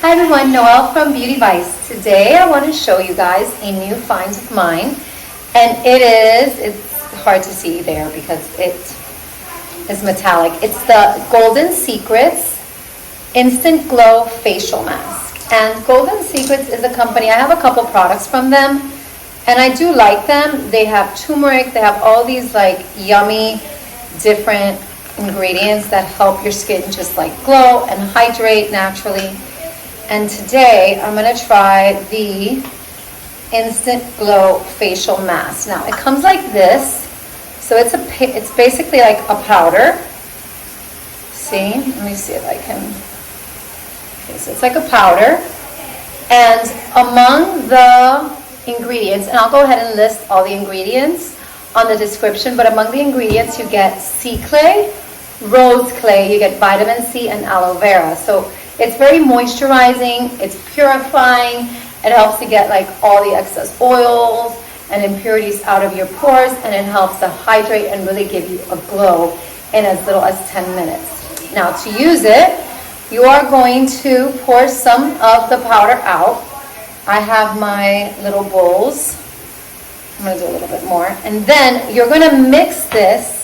Hi everyone, Noelle from Beautyvicers. Today I want to show you guys a new find of mine, and it's hard to see there because it is metallic. It's the Golden Secrets Instant Glow Facial Mask. And Golden Secrets is a company, I have a couple products from them, and I do like them. They have turmeric, they have all these like yummy different ingredients that help your skin just like glow and hydrate naturally. And today I'm going to try the Instant Glow Facial Mask. Now it comes like this. So it's basically like a powder. See? Let me see if I can. Okay, so it's like a powder. And among the ingredients, and I'll go ahead and list all the ingredients on the description, but among the ingredients you get sea clay, rose clay, you get vitamin C and aloe vera. So it's very moisturizing, it's purifying, it helps to get like all the excess oils and impurities out of your pores, and it helps to hydrate and really give you a glow in as little as 10 minutes. Now to use it, you are going to pour some of the powder out. I have my little bowls. I'm going to do a little bit more. And then you're going to mix this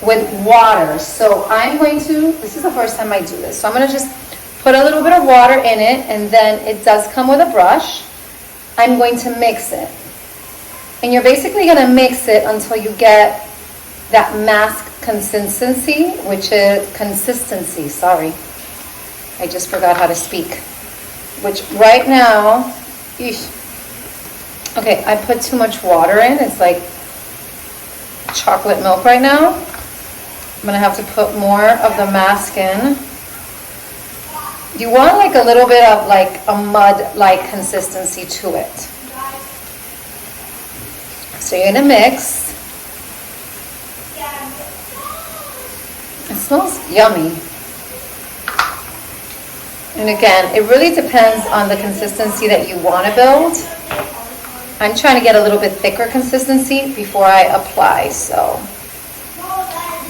with water. So I'm going to, this is the first time I do this, so I'm going to just put a little bit of water in it, and then it does come with a brush. I'm going to mix it. And you're basically going to mix it until you get that mask consistency, sorry. I just forgot how to speak. Which right now, okay, I put too much water in. It's like chocolate milk right now. I'm going to have to put more of the mask in. You want like a little bit of like a mud-like consistency to it. So you're gonna mix. It smells yummy. And again, it really depends on the consistency that you want to build. I'm trying to get a little bit thicker consistency before I apply, so.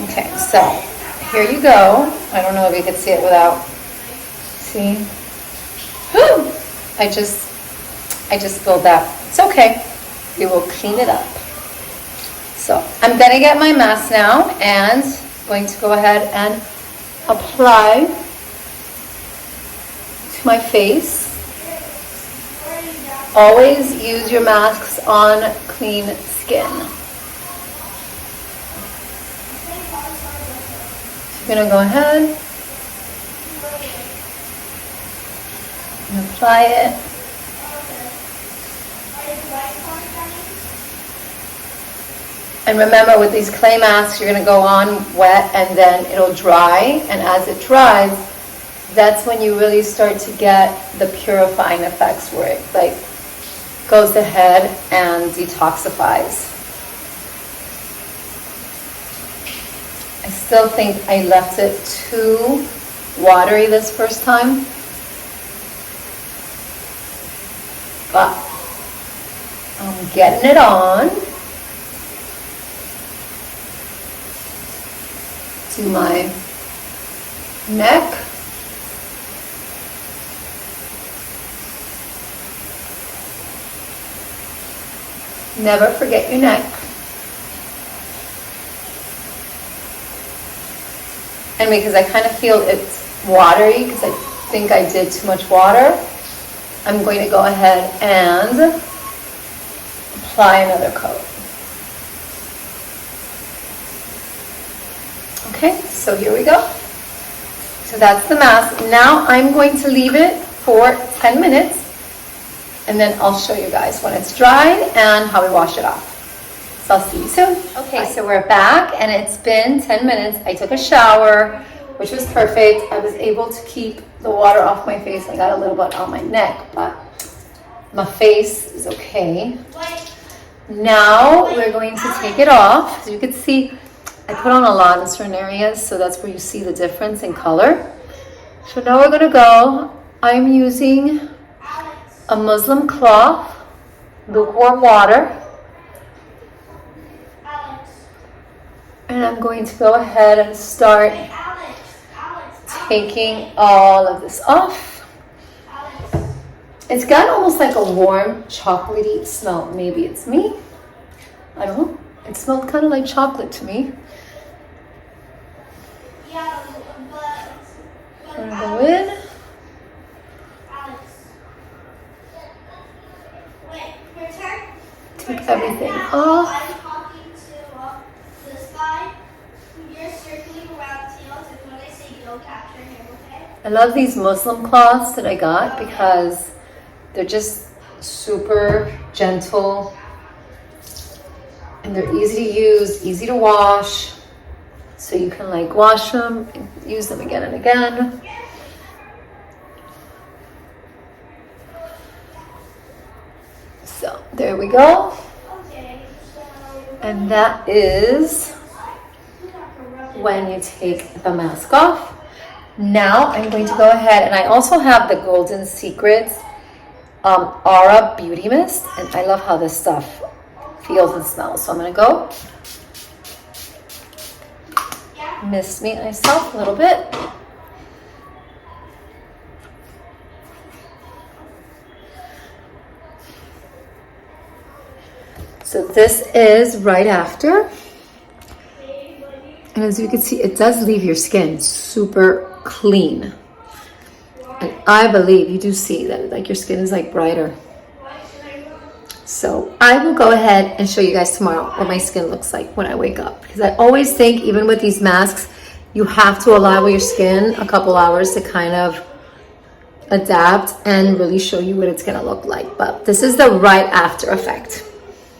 Okay, so here you go. I don't know if you can see it without. See? Whew! I just spilled that. It's okay. We will clean it up. So I'm gonna get my mask now and going to go ahead and apply to my face. Always use your masks on clean skin. I'm gonna go ahead and apply it. And remember, with these clay masks, you're going to go on wet and then it'll dry. And as it dries, that's when you really start to get the purifying effects where it like goes ahead and detoxifies. I still think I left it too watery this first time. But I'm getting it on to my neck. Never forget your neck. And because I kind of feel it's watery, because I think I did too much water, I'm going to go ahead and apply another coat. Okay, so here we go. So that's the mask. Now I'm going to leave it for 10 minutes, and then I'll show you guys when it's dried and how we wash it off. So I'll see you soon. Okay, bye. So we're back, and it's been 10 minutes. I took a shower, which was perfect. I was able to keep the water off my face. I got a little bit on my neck, but my face is okay. Now we're going to take it off. As you can see, I put on a lot in certain areas, so that's where you see the difference in color. So now we're gonna go. I'm using a muslin cloth, lukewarm water, and I'm going to go ahead and start taking all of this off. It's got almost like a warm chocolatey smell. Maybe it's me. I don't know. It smelled kind of like chocolate to me. Yeah, I'm gonna go in. Alex. Wait, your turn. Take everything off. I'm talking to this guy. You're circling around tails, and when I say go, capture him, okay? I love these Muslim cloths that I got because they're just super gentle and they're easy to use, easy to wash. So you can like wash them and use them again and again. So there we go. Okay, so And that is when you take the mask off. Now I'm going to go ahead, and I also have the Golden Secrets Aura Beauty Mist, and I love how this stuff feels and smells. So I'm gonna go mist me myself a little bit. So this is right after. And as you can see, it does leave your skin super clean. And I believe you do see that like your skin is like brighter. So I will go ahead and show you guys tomorrow what my skin looks like when I wake up. Because I always think, even with these masks, you have to allow your skin a couple hours to kind of adapt and really show you what it's gonna look like. But this is the right after effect.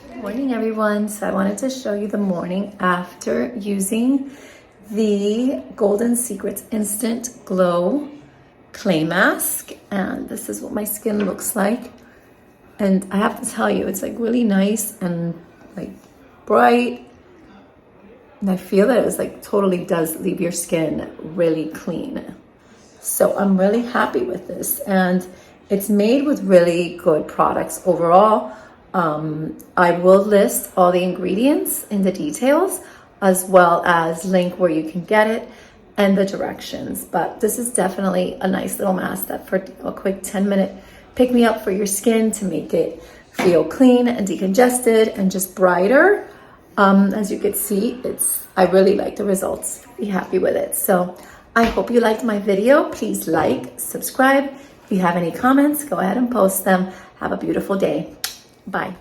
Good morning, everyone. So I wanted to show you the morning after using the Golden Secrets Instant Glow Clay Mask. And this is what my skin looks like. And I have to tell you, it's like really nice and like bright. And I feel that it's like totally does leave your skin really clean. So I'm really happy with this. And it's made with really good products overall. I will list all the ingredients in the details, as well as link where you can get it and the directions. But this is definitely a nice little mask that for a quick 10-minute pick me up for your skin to make it feel clean and decongested and just brighter. As you can see, I really like the results. Be happy with it. So I hope you liked my video. Please like, subscribe. If you have any comments, go ahead and post them. Have a beautiful day. Bye.